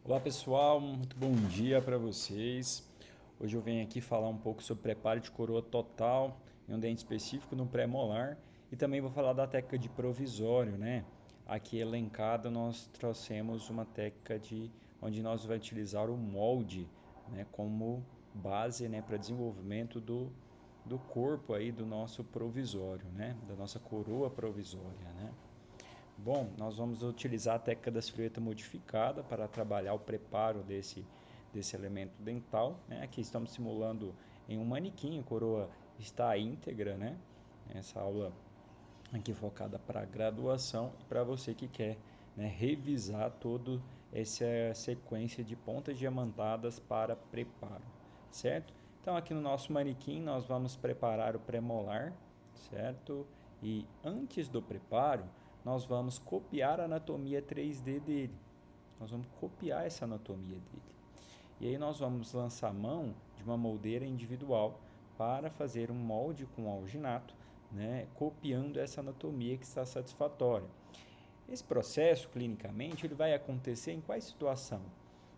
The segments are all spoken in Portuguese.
Olá pessoal, muito bom dia para vocês. Hoje eu venho aqui falar um pouco sobre preparo de coroa total em um dente específico no pré-molar e também vou falar da técnica de provisório, né? Aqui elencada nós trouxemos uma técnica de onde nós vamos utilizar o molde, né, como base, né, para desenvolvimento do corpo aí do nosso provisório, né, da nossa coroa provisória, né? Bom, nós vamos utilizar a técnica da silhueta modificada para trabalhar o preparo desse elemento dental, né? Aqui estamos simulando em um manequim, a coroa está íntegra, né? Essa aula aqui focada para graduação e para você que quer, né, revisar toda essa sequência de pontas diamantadas para preparo, certo? Então aqui no nosso manequim nós vamos preparar o premolar, certo? E antes do preparo nós vamos copiar a anatomia 3D dele. Nós vamos copiar essa anatomia dele. E aí nós vamos lançar mão de uma moldeira individual para fazer um molde com alginato, né, copiando essa anatomia que está satisfatória. Esse processo, clinicamente, ele vai acontecer em qual situação?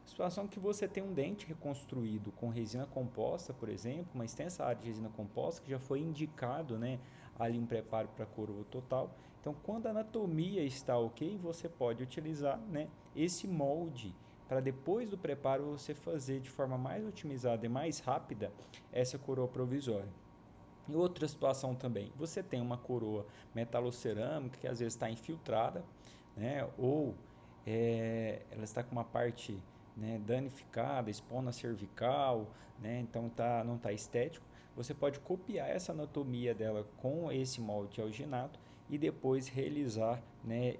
Situação que você tem um dente reconstruído com resina composta, por exemplo, uma extensa área de resina composta que já foi indicado, né, ali um preparo para coroa total. Então, quando a anatomia está ok, você pode utilizar, né, esse molde para depois do preparo você fazer de forma mais otimizada e mais rápida essa coroa provisória. E outra situação também, você tem uma coroa metalocerâmica que às vezes está infiltrada, né, ou ela está com uma parte, né, danificada, espona cervical, né, então não está estético. Você pode copiar essa anatomia dela com esse molde alginato e depois realizar, né,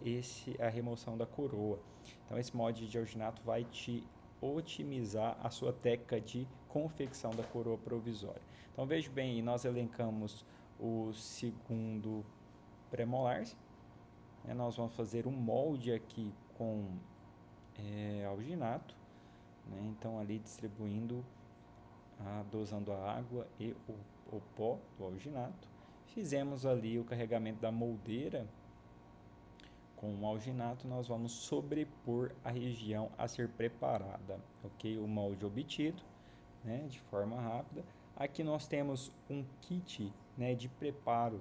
a remoção da coroa. Então esse molde de alginato vai te otimizar a sua técnica de confecção da coroa provisória. Então veja bem, nós elencamos o segundo premolar, né? Nós vamos fazer um molde aqui com alginato, né? Então ali distribuindo, dosando a água e o pó do alginato. Fizemos ali o carregamento da moldeira com o alginato, nós vamos sobrepor a região a ser preparada, ok? O molde obtido, né, de forma rápida. Aqui nós temos um kit, né, de preparo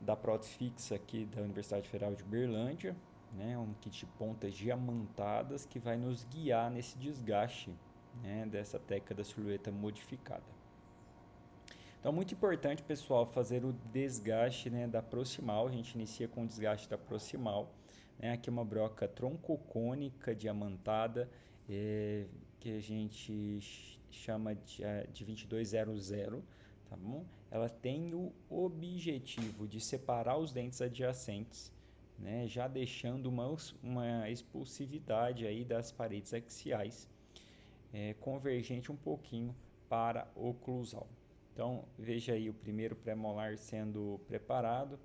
da prótese fixa aqui da Universidade Federal de Berlândia, né, um kit de pontas diamantadas que vai nos guiar nesse desgaste, né, dessa técnica da silhueta modificada. Então, muito importante, pessoal, fazer o desgaste, né, da proximal. A gente inicia com o desgaste da proximal. Né? Aqui uma broca troncocônica diamantada, que a gente chama de 2200, tá bom? Ela tem o objetivo de separar os dentes adjacentes, né, já deixando uma expulsividade aí das paredes axiais, convergente um pouquinho para a oclusal. Então, veja aí o primeiro premolar sendo preparado.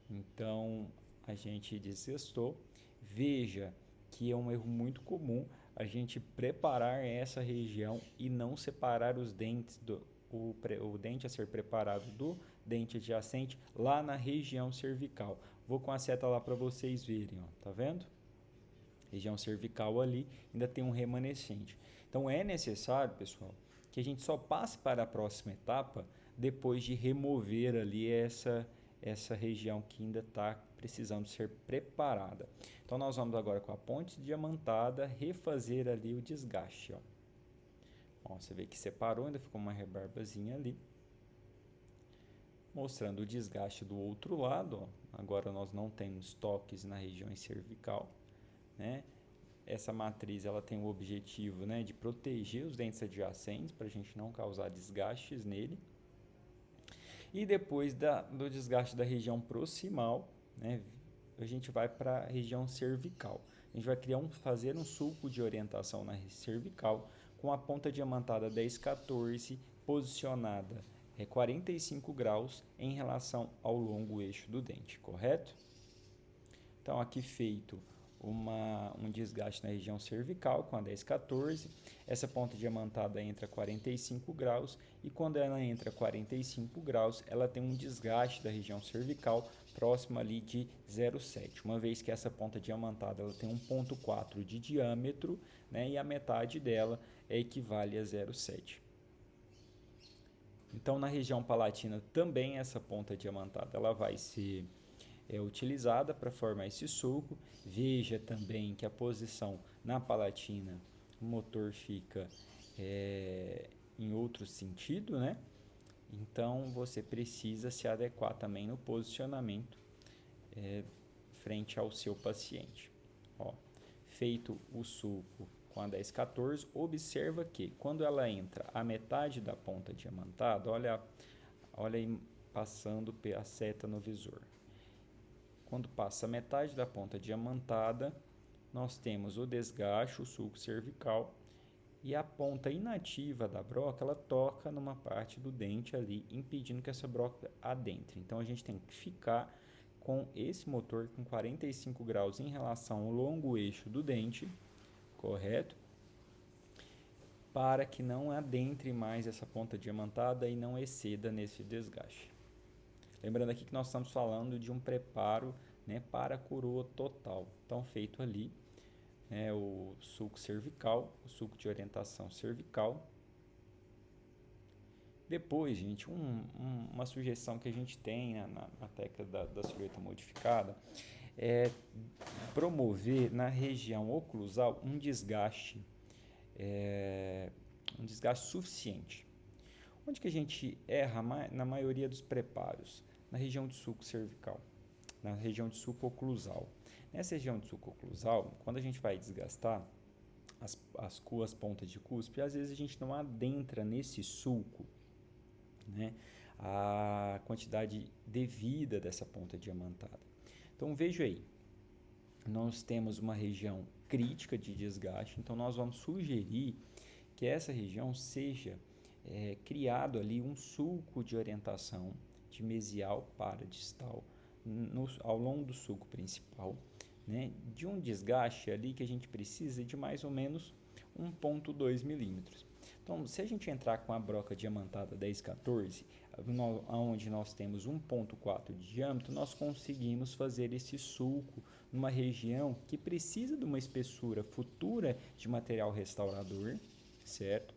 Então, a gente desgastou. Veja que é um erro muito comum a gente preparar essa região e não separar os dentes o dente a ser preparado do dente adjacente lá na região cervical. Vou com a seta lá para vocês verem, ó, tá vendo? Região cervical ali ainda tem um remanescente. Então é necessário, pessoal, que a gente só passe para a próxima etapa depois de remover ali essa região que ainda está precisando ser preparada. Então nós vamos agora com a ponte diamantada refazer ali o desgaste. Ó, você vê que separou, ainda ficou uma rebarbazinha ali, mostrando o desgaste do outro lado. Ó. Agora nós não temos toques na região cervical, né? Essa matriz ela tem o objetivo, né, de proteger os dentes adjacentes para a gente não causar desgastes nele. E depois do desgaste da região proximal, né, a gente vai para a região cervical. A gente vai fazer um sulco de orientação na cervical com a ponta diamantada 1014 posicionada 45 graus em relação ao longo eixo do dente, correto? Então, aqui feito um desgaste na região cervical com a 1014. Essa ponta diamantada entra a 45 graus e quando ela entra a 45 graus, ela tem um desgaste da região cervical próximo ali de 0,7, uma vez que essa ponta diamantada ela tem 1,4 de diâmetro, né, e a metade dela equivale a 0,7. Então, na região palatina também essa ponta diamantada ela vai ser utilizada para formar esse sulco. Veja também que a posição na palatina, o motor fica em outro sentido, né? Então, você precisa se adequar também no posicionamento frente ao seu paciente. Ó, feito o sulco com a 1014, observa que quando ela entra a metade da ponta diamantada, olha aí passando a seta no visor. Quando passa a metade da ponta diamantada, nós temos o desgaste, o sulco cervical, e a ponta inativa da broca, ela toca numa parte do dente ali, impedindo que essa broca adentre. Então, a gente tem que ficar com esse motor com 45 graus em relação ao longo eixo do dente, correto? Para que não adentre mais essa ponta diamantada e não exceda nesse desgaste. Lembrando aqui que nós estamos falando de um preparo, né, para a coroa total. Então, feito ali o sulco cervical, o sulco de orientação cervical. Depois, gente, uma sugestão que a gente tem na técnica da silhueta modificada é promover na região oclusal um desgaste suficiente. Onde que a gente erra na maioria dos preparos? Na região de sulco cervical, na região de sulco oclusal. Nessa região de sulco oclusal, quando a gente vai desgastar as pontas de cúspide, às vezes a gente não adentra nesse sulco, né, a quantidade devida dessa ponta diamantada. Então, veja aí, nós temos uma região crítica de desgaste, então nós vamos sugerir que essa região seja criado ali um sulco de orientação de mesial para distal ao longo do sulco principal, né, de um desgaste ali que a gente precisa de mais ou menos 1,2 milímetros. Então, se a gente entrar com a broca diamantada 1014, onde nós temos 1,4 de diâmetro, nós conseguimos fazer esse sulco numa região que precisa de uma espessura futura de material restaurador, certo?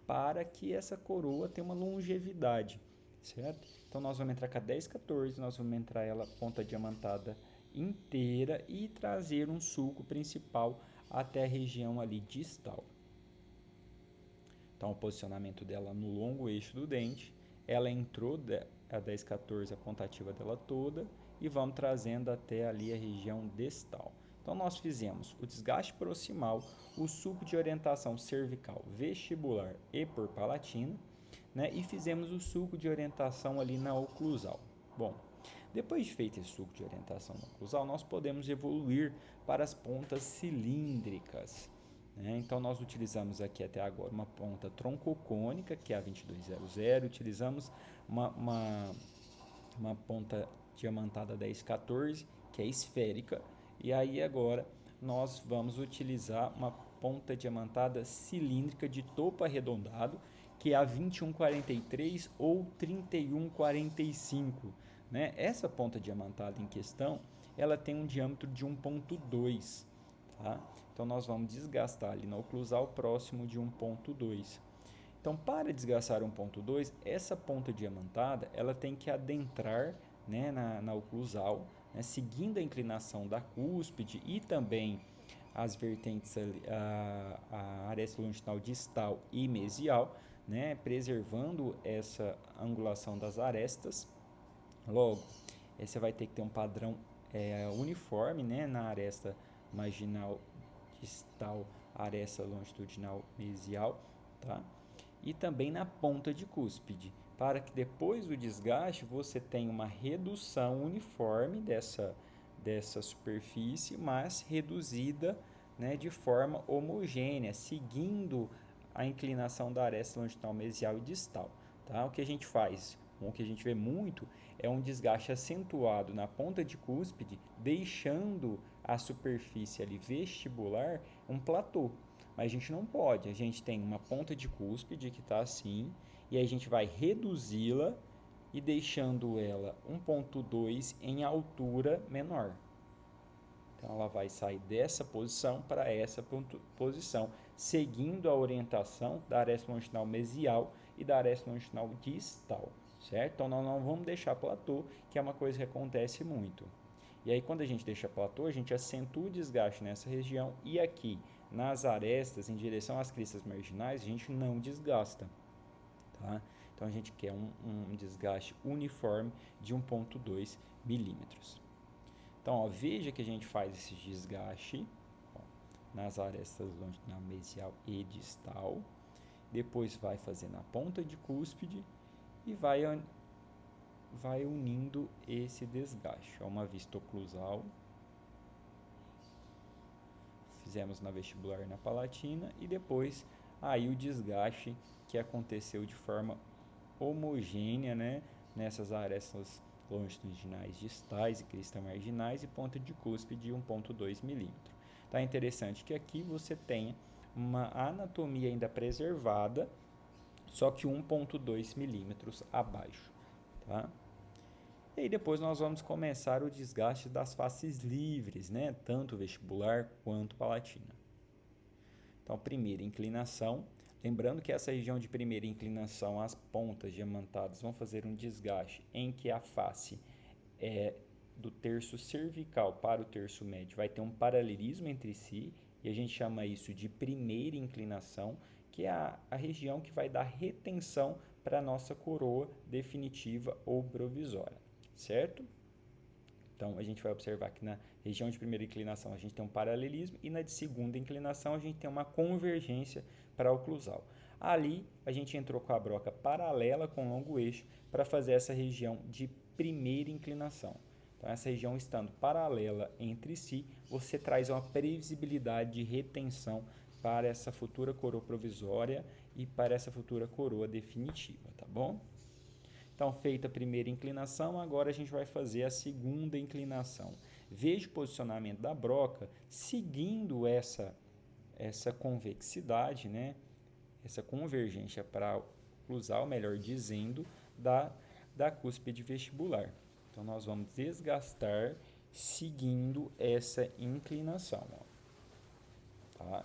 Para que essa coroa tenha uma longevidade, certo? Então, nós vamos entrar com a 1014, nós vamos entrar ela ponta diamantada inteira e trazer um sulco principal até a região ali distal. Então, o posicionamento dela no longo eixo do dente, ela entrou a 1014, a pontativa dela toda, e vamos trazendo até ali a região distal. Então, nós fizemos o desgaste proximal, o sulco de orientação cervical, vestibular e por palatina, né? E fizemos o sulco de orientação ali na oclusal. Bom, depois de feito esse sulco de orientação na oclusal, nós podemos evoluir para as pontas cilíndricas. Então, nós utilizamos aqui até agora uma ponta troncocônica, que é a 2200, utilizamos uma ponta diamantada 1014, que é esférica, e aí agora nós vamos utilizar uma ponta diamantada cilíndrica de topo arredondado, que é a 2143 ou 3145. Né? Essa ponta diamantada em questão, ela tem um diâmetro de 1,2. Tá? Então, nós vamos desgastar ali na oclusal próximo de 1,2. Então, para desgastar 1,2, essa ponta diamantada ela tem que adentrar, né, na oclusal, né, seguindo a inclinação da cúspide e também as vertentes, a aresta longitudinal distal e mesial, né, preservando essa angulação das arestas. Logo, você vai ter que ter um padrão uniforme, né, na aresta marginal distal, aresta longitudinal mesial, tá? E também na ponta de cúspide, para que depois do desgaste você tenha uma redução uniforme dessa superfície, mas reduzida, né, de forma homogênea, seguindo a inclinação da aresta longitudinal mesial e distal. Tá? O que a gente faz, o que a gente vê muito, é um desgaste acentuado na ponta de cúspide, deixando a superfície ali vestibular um platô. Mas a gente não pode, a gente tem uma ponta de cúspide que está assim, e aí a gente vai reduzi-la e deixando ela 1,2 em altura menor. Então, ela vai sair dessa posição para essa posição, seguindo a orientação da aresta longitudinal mesial e da aresta longitudinal distal, certo? Então, nós não vamos deixar platô, que é uma coisa que acontece muito. E aí, quando a gente deixa platô, a gente acentua o desgaste nessa região e aqui, nas arestas, em direção às cristas marginais, a gente não desgasta, tá? Então, a gente quer um desgaste uniforme de 1,2 milímetros. Então, ó, veja que a gente faz esse desgaste ó, nas arestas longitudinal mesial e distal. Depois vai fazer na ponta de cúspide e vai unindo esse desgaste. Ó, uma vista oclusal. Fizemos na vestibular e na palatina. E depois aí o desgaste que aconteceu de forma homogênea, né, nessas arestas longitudinais distais e cristas marginais e ponta de cúspide de 1,2 milímetro. Tá interessante que aqui você tenha uma anatomia ainda preservada, só que 1,2 milímetros abaixo, tá? E aí depois nós vamos começar o desgaste das faces livres, né? Tanto vestibular quanto palatina. Então, primeira inclinação. Lembrando que essa região de primeira inclinação, as pontas diamantadas vão fazer um desgaste em que a face do terço cervical para o terço médio vai ter um paralelismo entre si e a gente chama isso de primeira inclinação, que é a região que vai dar retenção para a nossa coroa definitiva ou provisória, certo? Então, a gente vai observar que na região de primeira inclinação a gente tem um paralelismo e na de segunda inclinação a gente tem uma convergência para a oclusal. Ali, a gente entrou com a broca paralela com longo eixo para fazer essa região de primeira inclinação. Então, essa região estando paralela entre si, você traz uma previsibilidade de retenção para essa futura coroa provisória e para essa futura coroa definitiva, tá bom? Então, feita a primeira inclinação, agora a gente vai fazer a segunda inclinação. Veja o posicionamento da broca seguindo essa convexidade, né? Essa convergência para oclusal, melhor dizendo, da cúspide vestibular. Então, nós vamos desgastar seguindo essa inclinação. Ó. Tá?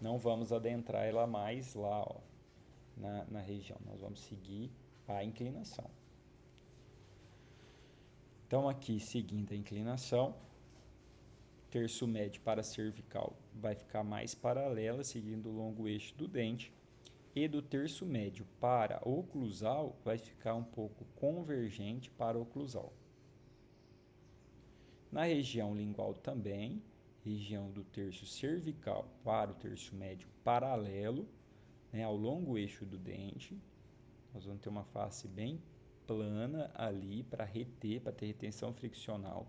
Não vamos adentrar ela mais lá ó, na região. Nós vamos seguir a inclinação. Então, aqui, seguindo a inclinação, terço médio para cervical vai ficar mais paralela, seguindo o longo eixo do dente, e do terço médio para oclusal vai ficar um pouco convergente para oclusal. Na região lingual também, região do terço cervical para o terço médio paralelo, né, ao longo eixo do dente. Nós vamos ter uma face bem plana ali para reter, para ter retenção friccional.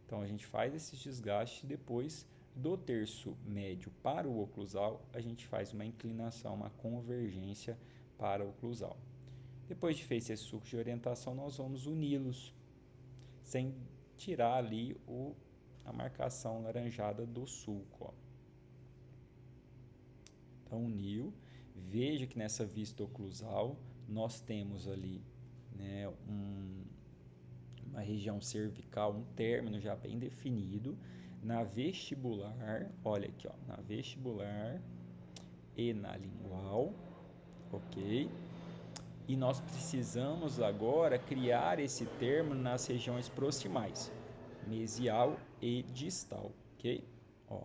Então, a gente faz esses desgastes e depois do terço médio para o oclusal, a gente faz uma inclinação, uma convergência para o oclusal. Depois de feito esse sulco de orientação, nós vamos uni-los, sem tirar ali a marcação laranjada do sulco. Ó. Então, uniu. Veja que nessa vista oclusal nós temos ali né, uma região cervical, um término já bem definido. Na vestibular, olha aqui, ó, na vestibular e na lingual, ok? E nós precisamos agora criar esse término nas regiões proximais, mesial e distal, ok? Ó,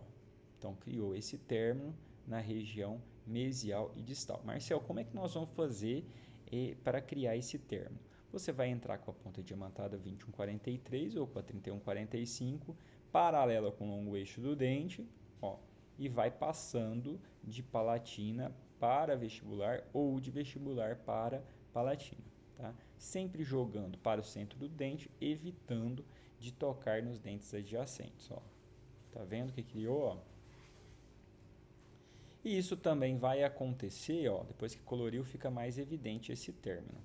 então, criou esse término na região mesial e distal. Marcel, como é que nós vamos fazer para criar esse término? Você vai entrar com a ponta diamantada 21,43 ou com a 31,45, paralela com o longo eixo do dente, ó, e vai passando de palatina para vestibular ou de vestibular para palatina. Tá? Sempre jogando para o centro do dente, evitando de tocar nos dentes adjacentes. Ó. Tá vendo que criou? Ó? E isso também vai acontecer, ó, depois que coloriu, fica mais evidente esse término.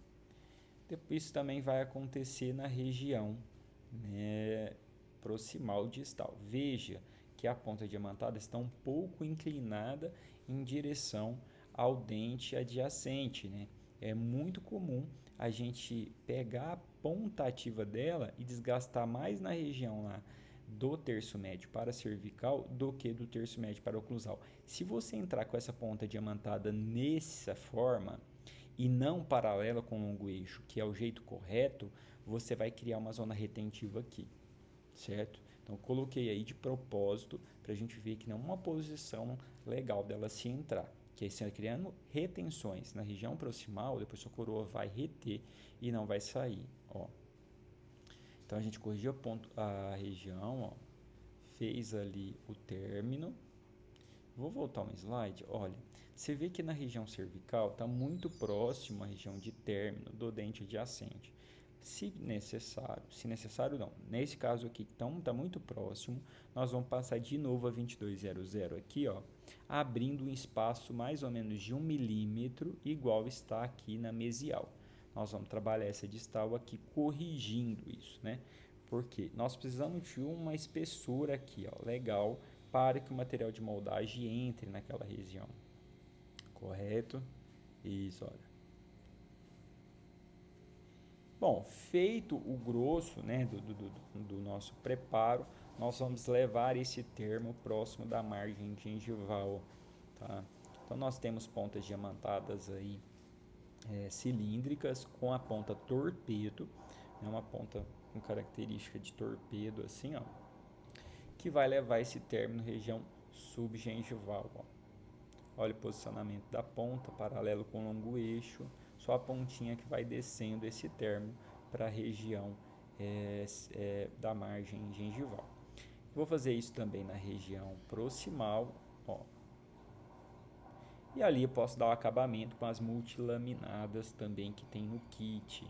Isso também vai acontecer na região né, proximal distal. Veja que a ponta diamantada está um pouco inclinada em direção ao dente adjacente. Né? É muito comum a gente pegar a ponta ativa dela e desgastar mais na região lá do terço médio para a cervical do que do terço médio para a oclusal. Se você entrar com essa ponta diamantada nessa forma e não paralela com o longo eixo, que é o jeito correto, você vai criar uma zona retentiva aqui, certo? Então, coloquei aí de propósito para a gente ver que não é uma posição legal dela se entrar. Que aí você vai criando retenções na região proximal, depois sua coroa vai reter e não vai sair, ó. Então, a gente corrigiu a região, ó, fez ali o término. Vou voltar um slide, olha, você vê que na região cervical está muito próximo à região de término do dente adjacente. Se necessário não, nesse caso aqui, então está muito próximo, nós vamos passar de novo a 2200 aqui, ó, abrindo um espaço mais ou menos de 1 milímetro, igual está aqui na mesial. Nós vamos trabalhar essa distal aqui corrigindo isso, né? Porque nós precisamos de uma espessura aqui, ó, legal, para que o material de moldagem entre naquela região. Correto? Isso, olha. Bom, feito o grosso, né, do nosso preparo, nós vamos levar esse termo próximo da margem gengival, tá? Então, nós temos pontas diamantadas aí, cilíndricas, com a ponta torpedo, né, uma ponta com característica de torpedo, assim, ó, que vai levar esse término região subgengival, ó. Olha o posicionamento da ponta, paralelo com o longo eixo, só a pontinha que vai descendo esse término para a região da margem gengival. Vou fazer isso também na região proximal, ó. E ali eu posso dar o acabamento com as multilaminadas também que tem no kit,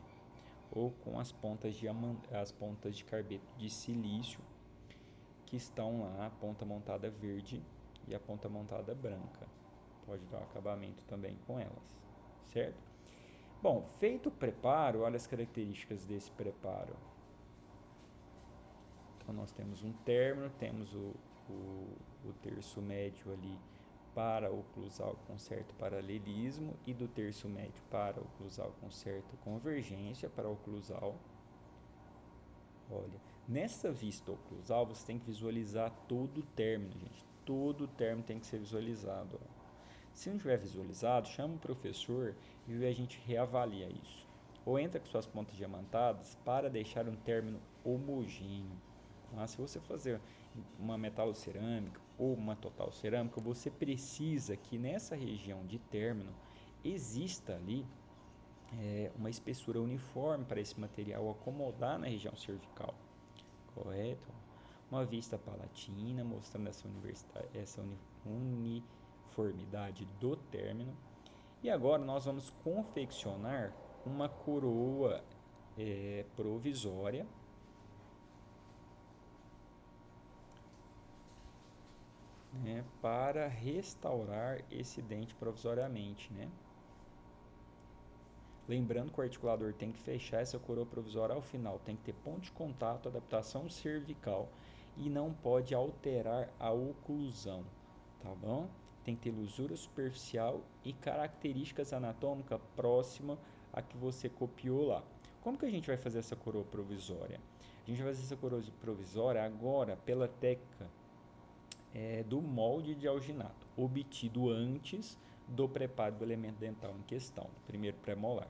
ou com as pontas de carbeto de silício, que estão lá, a ponta montada verde e a ponta montada branca. Pode dar um acabamento também com elas, certo? Bom, feito o preparo, olha as características desse preparo. Então, nós temos um término, temos o terço médio ali para o oclusal com certo paralelismo e do terço médio para o oclusal com certa convergência para o oclusal. Olha, nessa vista oclusal você tem que visualizar todo o término, gente. Todo o término tem que ser visualizado, ó. Se não tiver visualizado, chama o professor e a gente reavalia isso. Ou entra com suas pontas diamantadas para deixar um término homogêneo. Se você fazer uma metalocerâmica ou uma total cerâmica, você precisa que nessa região de término exista ali uma espessura uniforme para esse material acomodar na região cervical, correto? Uma vista palatina mostrando essa uniformidade do término. E agora nós vamos confeccionar uma coroa provisória, né, para restaurar esse dente provisoriamente, né? Lembrando que o articulador tem que fechar essa coroa provisória ao final, tem que ter ponto de contato, adaptação cervical e não pode alterar a oclusão, tá bom? Tem que ter lisura superficial e características anatômicas próximas a que você copiou lá. Como que a gente vai fazer essa coroa provisória? A gente vai fazer essa coroa provisória agora pela técnica do molde de alginato, obtido antes do preparo do elemento dental em questão, do primeiro pré-molar.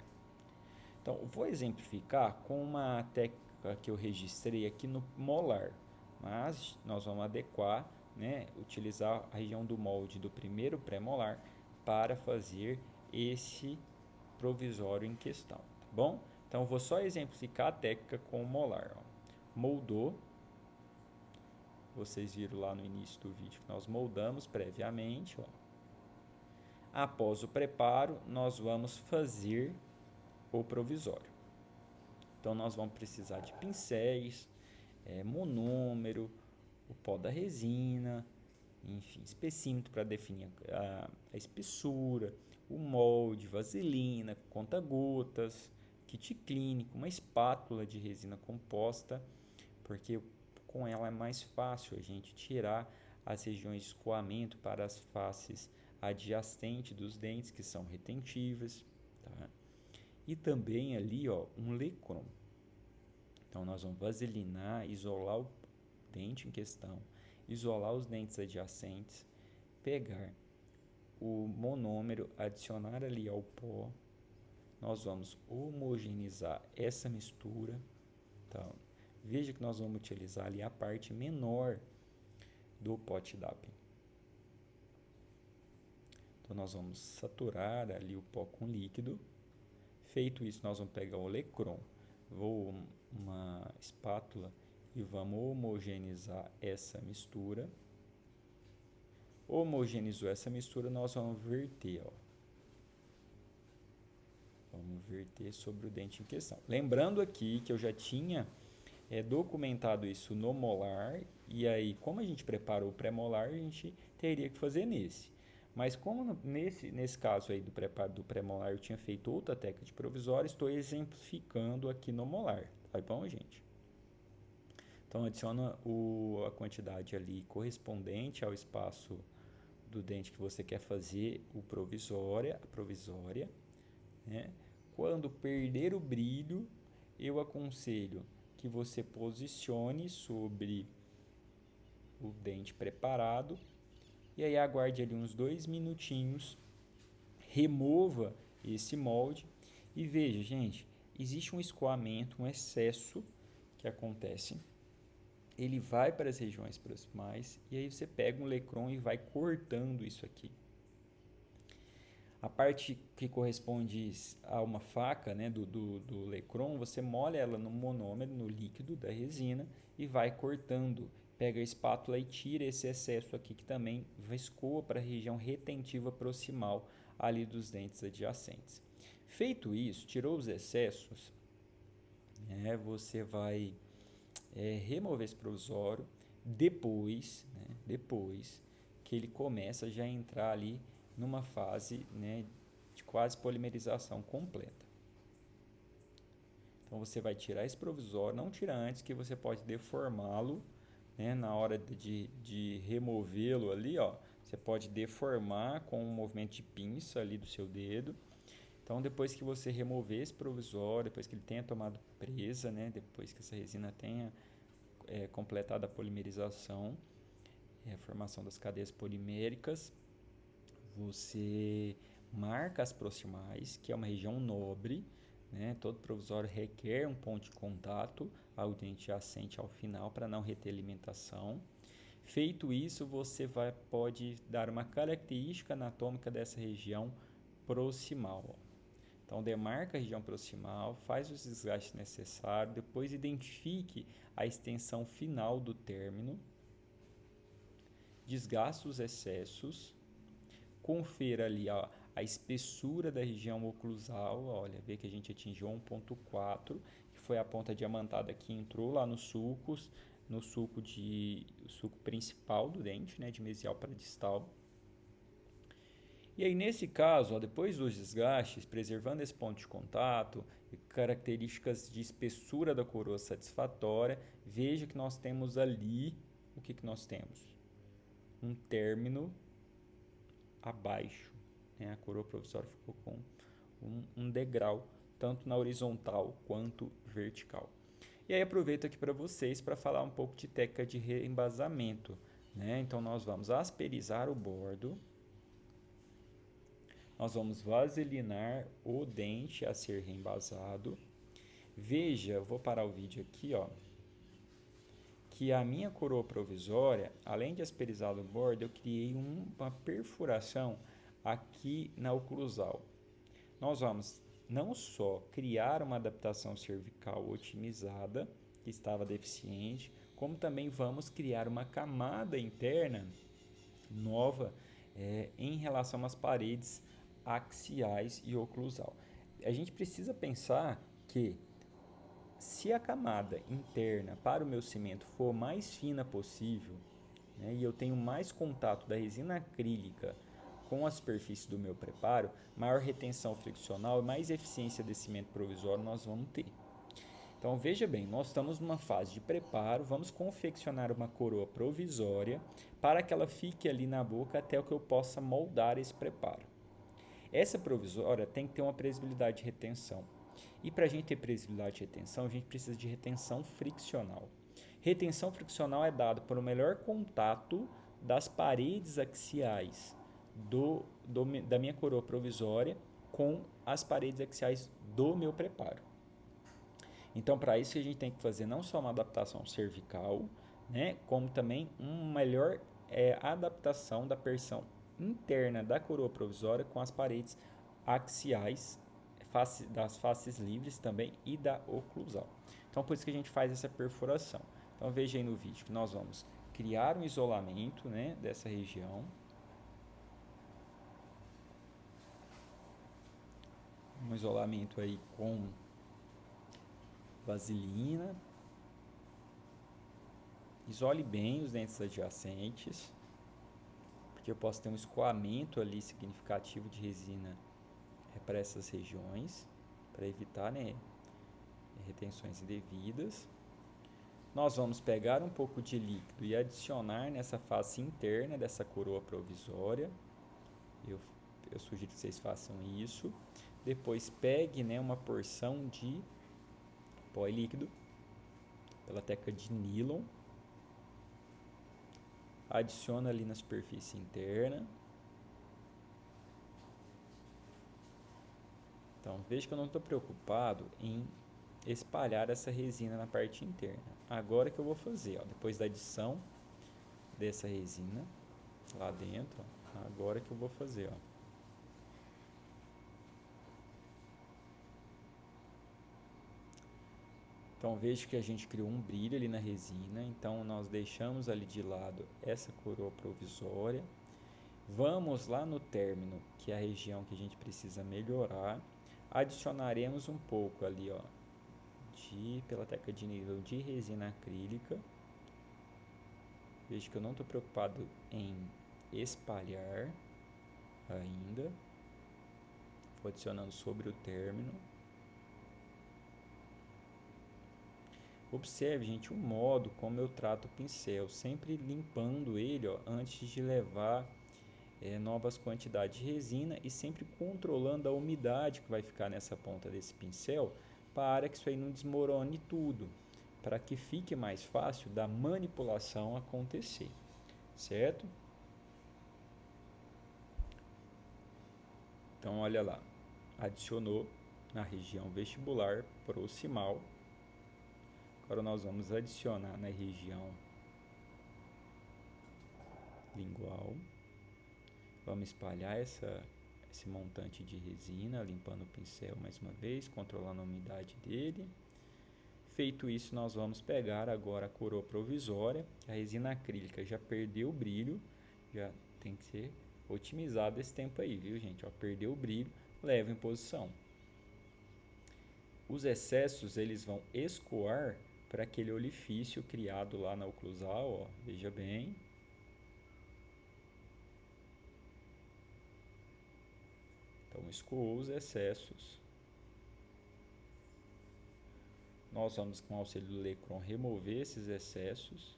Então, vou exemplificar com uma técnica que eu registrei aqui no molar, mas nós vamos adequar, né, utilizar a região do molde do primeiro pré-molar para fazer esse provisório em questão, tá bom? Então, vou só exemplificar a técnica com o molar, ó. Moldou, vocês viram lá no início do vídeo que nós moldamos previamente, ó. Após o preparo, nós vamos fazer o provisório. Então, nós vamos precisar de pincéis, monômero, o pó da resina, enfim, espessímetro para definir a espessura, o molde, vaselina, conta-gotas, kit clínico, uma espátula de resina composta, porque com ela é mais fácil a gente tirar as regiões de escoamento para as faces adjacentes dos dentes, que são retentivas, tá? e também ali, ó, um lecron. Então, nós vamos vaselinar, isolar o dente em questão, isolar os dentes adjacentes, pegar o monômero, adicionar ali ao pó, nós vamos homogeneizar essa mistura. Então, veja que nós vamos utilizar ali a parte menor do pote DAPIN. Então, nós vamos saturar ali o pó com líquido. Feito isso, nós vamos pegar o lecron, ou uma espátula, e vamos homogeneizar essa mistura. Homogeneizou essa mistura, nós vamos verter, ó. Vamos verter sobre o dente em questão. Lembrando aqui que eu já tinha documentado isso no molar, e aí, como a gente preparou o pré-molar, a gente teria que fazer nesse. Mas como nesse caso aí do preparo do pré-molar eu tinha feito outra técnica de provisório, estou exemplificando aqui no molar, tá bom, gente? Então, adiciona a quantidade ali correspondente ao espaço do dente que você quer fazer a provisória, né? Quando perder o brilho, eu aconselho que você posicione sobre o dente preparado e aí aguarde ali uns 2 minutinhos, remova esse molde e veja, gente, existe um escoamento, um excesso que acontece. Ele vai para as regiões proximais e aí você pega um lecron e vai cortando isso aqui. A parte que corresponde a uma faca, né, do lecron, você molha ela no monômero, no líquido da resina e vai cortando. Pega a espátula e tira esse excesso aqui que também escoa para a região retentiva proximal ali dos dentes adjacentes. Feito isso, tirou os excessos, você vai remover esse provisório depois que ele começa já a entrar ali numa fase, de quase polimerização completa. Então você vai tirar esse provisório, não tira antes que você pode deformá-lo, na hora de removê-lo ali, ó, você pode deformar com um movimento de pinça ali do seu dedo. Então depois que você remover esse provisório, depois que ele tenha tomado presa, depois que essa resina tenha completado a polimerização, a formação das cadeias poliméricas, você marca as proximais, que é uma região nobre, todo provisório requer um ponto de contato ao dente adjacente ao final para não reter alimentação. Feito isso, você pode dar uma característica anatômica dessa região proximal. Então, demarca a região proximal, faz os desgastes necessários, depois identifique a extensão final do término, desgasta os excessos, confira ali a espessura da região oclusal, olha, vê que a gente atingiu 1.4, que foi a ponta diamantada que entrou lá nos sulcos, no sulco principal do dente, de mesial para distal. E aí, nesse caso, depois dos desgastes, preservando esse ponto de contato, características de espessura da coroa satisfatória, veja que nós temos ali, o que nós temos? Um término abaixo. A coroa provisória ficou com um degrau, tanto na horizontal quanto vertical. E aí aproveito aqui para vocês para falar um pouco de técnica de reembasamento. Então nós vamos asperizar o bordo, nós vamos vaselinar o dente a ser reembasado. Veja, eu vou parar o vídeo aqui, ó, que a minha coroa provisória, além de asperizar o bordo, eu criei uma perfuração aqui na oclusal. Nós vamos não só criar uma adaptação cervical otimizada, que estava deficiente, como também vamos criar uma camada interna nova em relação às paredes axiais e oclusal. A gente precisa pensar que se a camada interna para o meu cimento for mais fina possível, e eu tenho mais contato da resina acrílica com a superfície do meu preparo, maior retenção friccional e mais eficiência desse cimento provisório nós vamos ter. Então veja bem, nós estamos numa fase de preparo, vamos confeccionar uma coroa provisória para que ela fique ali na boca até que eu possa moldar esse preparo. Essa provisória tem que ter uma previsibilidade de retenção. E para a gente ter previsibilidade de retenção, a gente precisa de retenção friccional. Retenção friccional é dado por um melhor contato das paredes axiais da minha coroa provisória com as paredes axiais do meu preparo. Então, para isso, a gente tem que fazer não só uma adaptação cervical, né, como também uma melhor adaptação da pressão interna da coroa provisória com as paredes axiais das faces livres também e da oclusal. Então, por isso que a gente faz essa perfuração. Então, veja aí no vídeo que nós vamos criar um isolamento, né, dessa região. Um isolamento aí com vaselina. Isole bem os dentes adjacentes, porque eu posso ter um escoamento ali significativo de resina para essas regiões, para evitar, né, retenções indevidas. Nós vamos pegar um pouco de líquido e adicionar nessa face interna dessa coroa provisória. Eu sugiro que vocês façam isso. Depois pegue, né, uma porção de pó líquido pela técnica de nylon. Adiciona ali na superfície interna. Então, veja que eu não estou preocupado em espalhar essa resina na parte interna. Agora que eu vou fazer, ó, depois da adição dessa resina lá dentro, ó, agora que eu vou fazer, ó. Então, veja que a gente criou um brilho ali na resina, então nós deixamos ali de lado essa coroa provisória. Vamos lá no término, que é a região que a gente precisa melhorar. Adicionaremos um pouco ali, ó, pela técnica de nível de resina acrílica. Veja que eu não estou preocupado em espalhar ainda. Vou adicionando sobre o término. Observe, gente, o modo como eu trato o pincel, sempre limpando ele, ó, antes de levar novas quantidades de resina e sempre controlando a umidade que vai ficar nessa ponta desse pincel para que isso aí não desmorone tudo, para que fique mais fácil da manipulação acontecer, certo? Então, olha lá, adicionou na região vestibular proximal. Agora nós vamos adicionar na região lingual. Vamos espalhar esse montante de resina, limpando o pincel mais uma vez, controlando a umidade dele. Feito isso, nós vamos pegar agora a coroa provisória. A resina acrílica já perdeu o brilho, já tem que ser otimizado esse tempo aí, viu, gente? Ó, perdeu o brilho, leva em posição. Os excessos, eles vão escoar para aquele orifício criado lá na oclusal, ó, veja bem. Então, escoou os excessos. Nós vamos, com o auxílio do Lecron, remover esses excessos.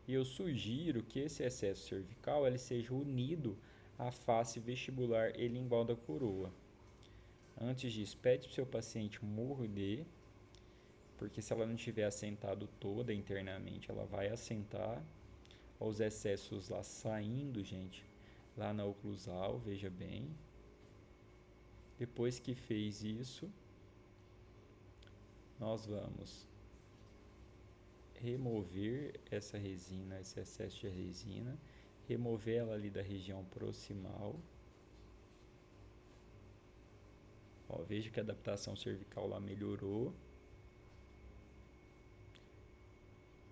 E eu sugiro que esse excesso cervical ele seja unido à face vestibular e lingual da coroa. Antes disso, pede para o seu paciente morder, porque se ela não estiver assentado toda internamente, ela vai assentar. Os excessos lá saindo, gente, lá na oclusal, veja bem. Depois que fez isso, nós vamos remover essa resina, esse excesso de resina, remover ela ali da região proximal. Ó, veja que a adaptação cervical lá melhorou.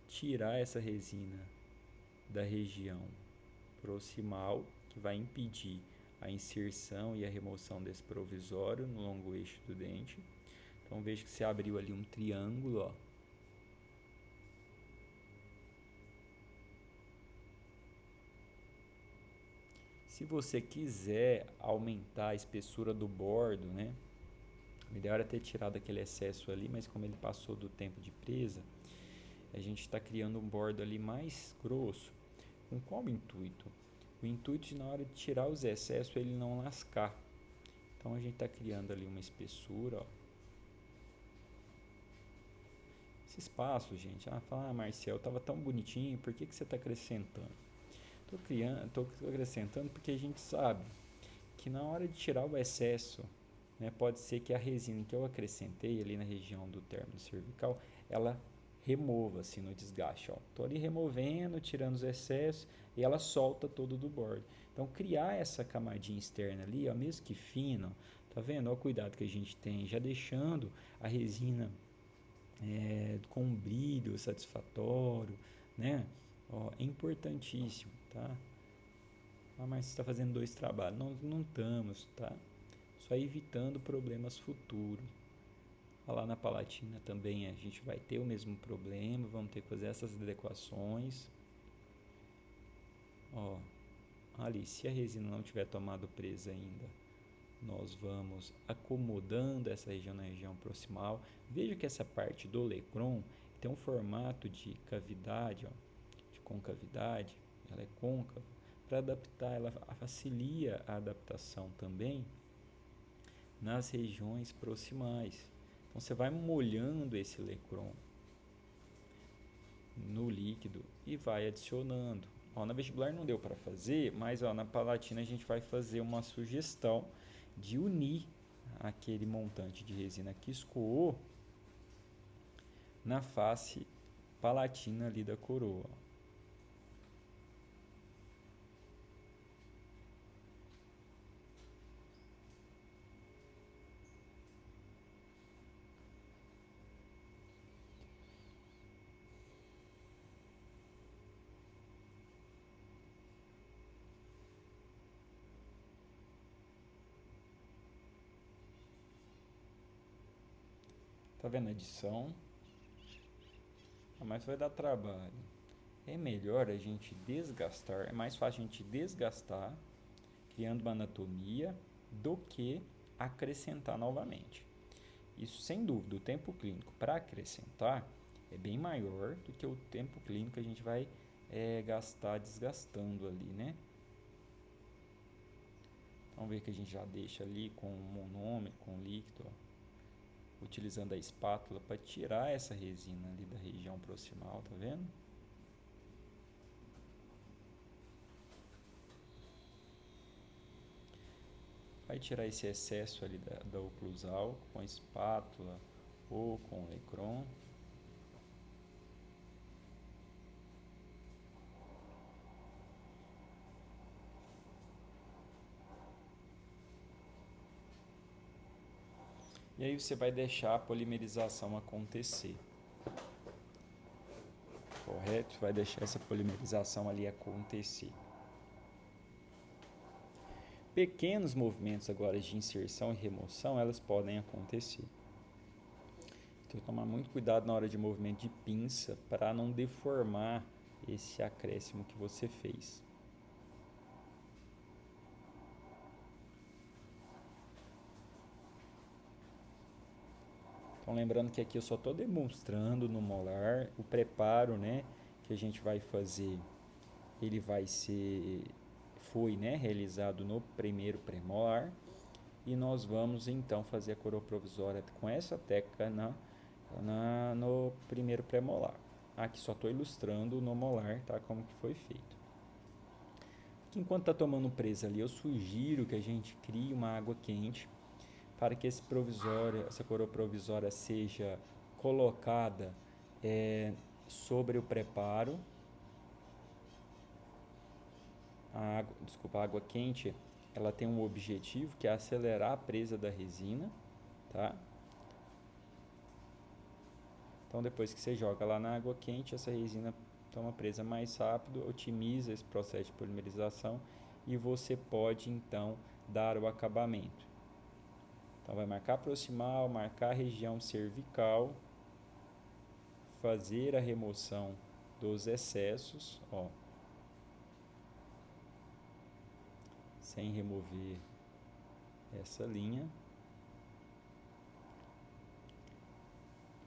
Tirar essa resina da região proximal, que vai impedir a inserção e a remoção desse provisório no longo eixo do dente. Então, veja que se abriu ali um triângulo, ó. Se você quiser aumentar a espessura do bordo, né? O ideal era ter tirado aquele excesso ali, mas como ele passou do tempo de presa, a gente está criando um bordo ali mais grosso. Com qual intuito? O intuito de, na hora de tirar os excessos, ele não lascar. Então, a gente está criando ali uma espessura, ó. esse espaço, gente. Fala, Marcel, tava tão bonitinho, por que você está acrescentando? Tô acrescentando porque a gente sabe que na hora de tirar o excesso, né, pode ser que a resina que eu acrescentei ali na região do término cervical, ela remova-se no desgaste. Estou ali removendo, tirando os excessos e ela solta todo do bordo. Então, criar essa camadinha externa ali, ó, mesmo que fina, tá vendo? Olha o cuidado que a gente tem, já deixando a resina com um brilho satisfatório, né? Ó, é importantíssimo, tá? Mas você está fazendo dois trabalhos. Não estamos, tá? Só evitando problemas futuros. Lá na Palatina também a gente vai ter o mesmo problema, vamos ter que fazer essas adequações. Ó, ali, se a resina não tiver tomado presa ainda, nós vamos acomodando essa região na região proximal. Veja que essa parte do olecron tem um formato de cavidade, ó, de concavidade, ela é côncava. Para adaptar, ela facilita a adaptação também nas regiões proximais. Então você vai molhando esse olecron no líquido e vai adicionando. Ó, na vestibular não deu para fazer, mas ó, na Palatina a gente vai fazer uma sugestão de unir aquele montante de resina que escoou na face palatina ali da coroa. Tá vendo a edição? Mas vai dar trabalho. É melhor a gente desgastar, é mais fácil a gente desgastar, criando uma anatomia, do que acrescentar novamente. Isso sem dúvida, o tempo clínico para acrescentar é bem maior do que o tempo clínico que a gente vai gastar desgastando ali, né? Vamos ver que a gente já deixa ali com o monômetro, com o líquido, ó, utilizando a espátula para tirar essa resina ali da região proximal, tá vendo? Vai tirar esse excesso ali da oclusal com a espátula ou com o Lecron. E aí você vai deixar a polimerização acontecer. Correto? Vai deixar essa polimerização ali acontecer. Pequenos movimentos agora de inserção e remoção, elas podem acontecer. Então, tomar muito cuidado na hora de movimento de pinça para não deformar esse acréscimo que você fez. Então, lembrando que aqui eu só estou demonstrando no molar o preparo, né, que a gente vai fazer. Ele foi, né, realizado no primeiro premolar e nós vamos então fazer a coroa provisória com essa técnica no primeiro premolar. Aqui só estou ilustrando no molar, tá, como que foi feito. Aqui, enquanto está tomando presa ali, eu sugiro que a gente crie uma água quente para que essa coroa provisória seja colocada sobre o preparo. A água quente, ela tem um objetivo que é acelerar a presa da resina, tá? Então, depois que você joga lá na água quente, essa resina toma presa mais rápido, otimiza esse processo de polimerização e você pode, então, dar o acabamento. Então, vai marcar proximal, marcar a região cervical, fazer a remoção dos excessos, ó, sem remover essa linha.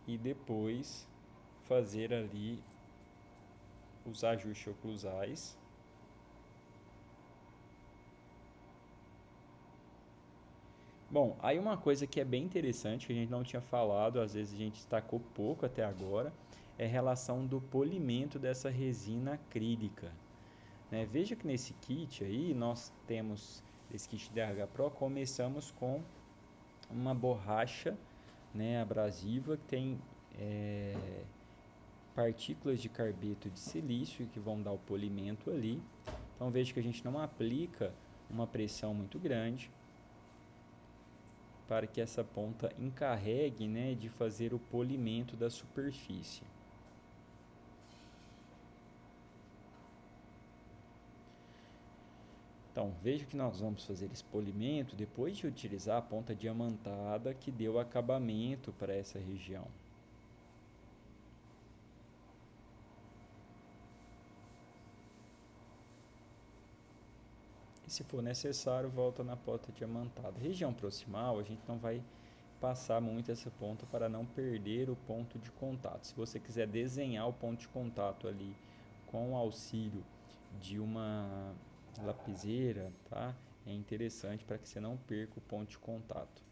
E depois fazer ali os ajustes oclusais. Bom, aí uma coisa que é bem interessante, que a gente não tinha falado, às vezes a gente destacou pouco até agora, é a relação do polimento dessa resina acrílica, né? Veja que nesse kit aí, nós temos, esse kit DH Pro, começamos com uma borracha, né, abrasiva que tem partículas de carbeto de silício que vão dar o polimento ali. Então veja que a gente não aplica uma pressão muito grande para que essa ponta encarregue, né, de fazer o polimento da superfície. Então, veja que nós vamos fazer esse polimento depois de utilizar a ponta diamantada que deu acabamento para essa região. E se for necessário, volta na ponta diamantada. Região proximal, a gente não vai passar muito essa ponta para não perder o ponto de contato. Se você quiser desenhar o ponto de contato ali com o auxílio de uma lapiseira, tá? É interessante para que você não perca o ponto de contato.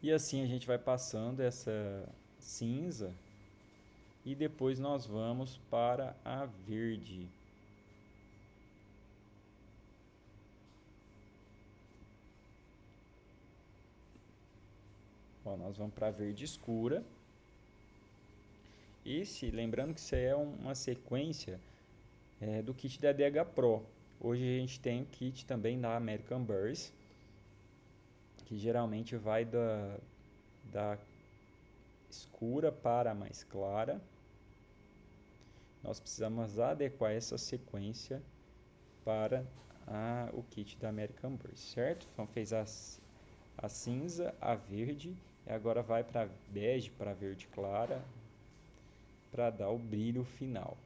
E assim a gente vai passando essa cinza e depois nós vamos para a verde. Ó, nós vamos para a verde escura. Lembrando que isso é uma sequência do kit da DH Pro. Hoje a gente tem o kit também da American Burst, que geralmente vai da escura para a mais clara. Nós precisamos adequar essa sequência para o kit da American Burst, certo? Então fez a cinza, a verde, e agora vai para bege, para verde clara, para dar o brilho final.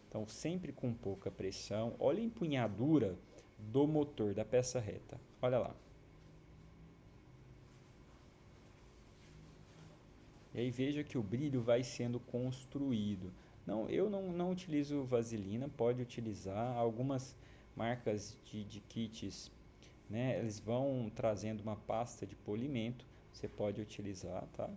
Então sempre com pouca pressão. Olha a empunhadura do motor da peça reta. Olha lá. E aí veja que o brilho vai sendo construído. Eu não utilizo vaselina, pode utilizar. Algumas marcas de kits, né, eles vão trazendo uma pasta de polimento, você pode utilizar, tá?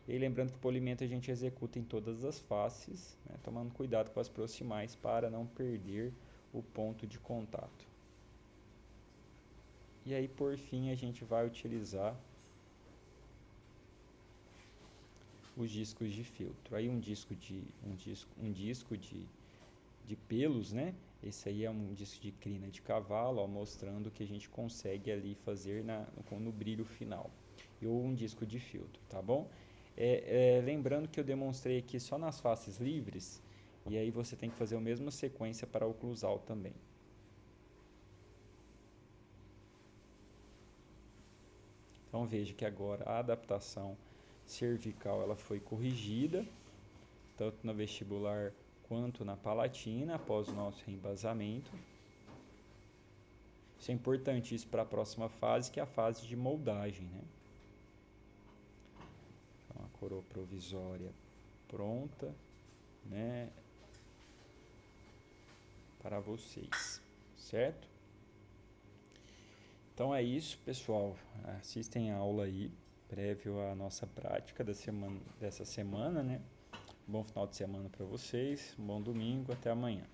E lembrando que o polimento a gente executa em todas as faces, né, tomando cuidado com as proximais para não perder o ponto de contato. E aí por fim a gente vai utilizar os discos de filtro. Aí um disco de pelos, né? Esse aí é um disco de crina de cavalo, ó, mostrando que a gente consegue ali fazer no brilho final. E um disco de filtro, tá bom? Lembrando que eu demonstrei aqui só nas faces livres, e aí você tem que fazer a mesma sequência para a oclusal também. Então veja que agora a adaptação cervical ela foi corrigida, tanto no vestibular quanto na palatina, após o nosso reembasamento. Isso é importantíssimo para a próxima fase, que é a fase de moldagem, né? Então, a coroa provisória pronta, né, para vocês, certo? Então é isso, pessoal. Assistem a aula aí, prévio à nossa prática dessa semana, né? Bom final de semana para vocês, um bom domingo, até amanhã.